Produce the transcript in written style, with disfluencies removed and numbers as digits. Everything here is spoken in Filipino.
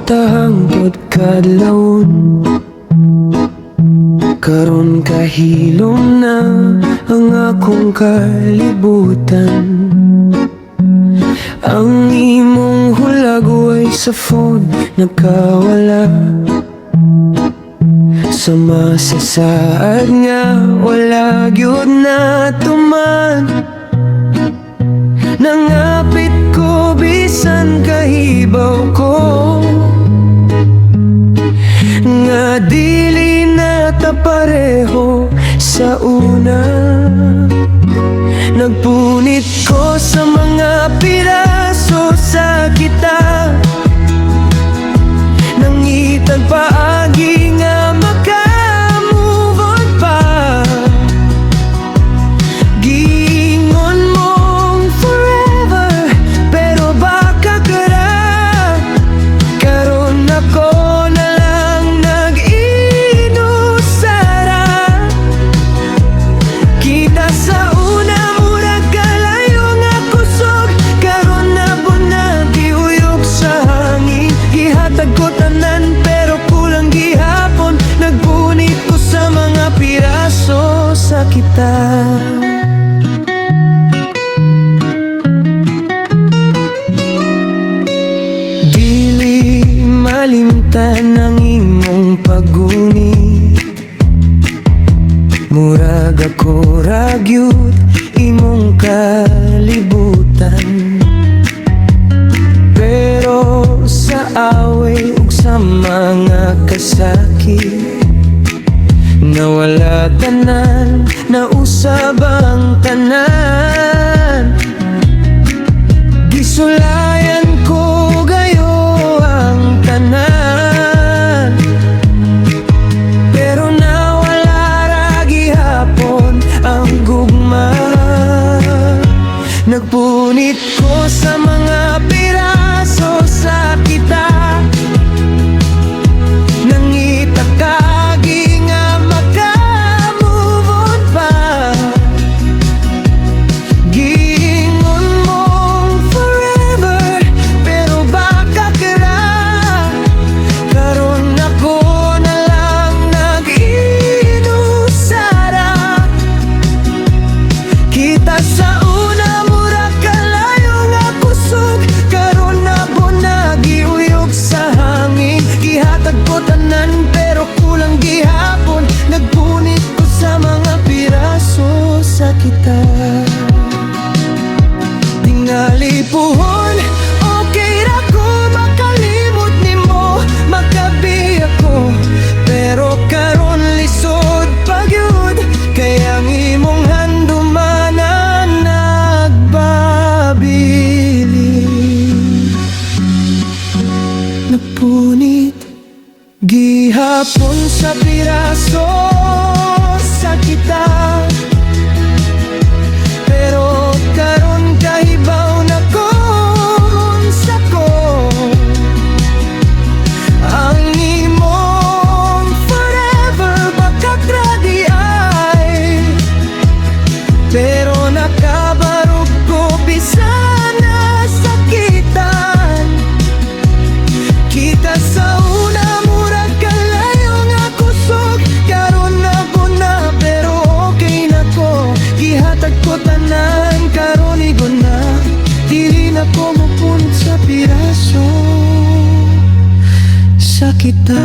tahangtod kadlawon. Karon kahilom na ang akong kalibutan. Ang imong hulagway sa phone nakawala. Sa masasaad nga wala gyud na tuman. Nangapit ko bisan kahibaw ko nga dili na ta pareho sa una. Nagpunit ko sa mga piraso sa kita, nangitag paagi nga maka-move on pa. Giingon mong forever, pero baka kara. Karon ako na lang nag-inusara. Kita sa una murag kalayo nga kusog. Karon na bunag giuyog sa hangin. Gihatag ko tanan pero kulang gihapon. Nagpunit ko sa mga piraso sa kita. Dili malimtan ang imong paguni. Murag ako ragyud imong kalibutan. Pero sa away ug sa mga kasakit, nawala tanan, nausab ang tanan. Gisulayan ko gayo ang tanan, pero nawala ra gihapon ang gugma. Nagpunit ko sa mga piraso sa kita, nangita kaagi nga maka-move on pa. Giingon mong forever, pero baka kara. Karon ako na lang nag-inusara. Kita sa una murag kalayo nga kusog. Karon na bunag giuyog sa hangin. Gihatag ko tanan pero kulang gihapon. Nagpunit ko sa mga piraso sa kita. Tingali puhon, okay ra ko makalimot nimo. Makabi ako, pero karon lisod pagyud. Kaya ang imong handumanan nagbabili. Napunit gihapon sa piraso sa kita, pero karon kahibaw na ko unsa ko. Ang imong forever baka kradi ay, pero nakabarog ko bisan nasakitan. Kita sa una murag kalayo nga kusog. Karon na na pero okay na ko. Gihatag ko tanan karon igo na. Dili na ko mupunit sa piraso sa kita.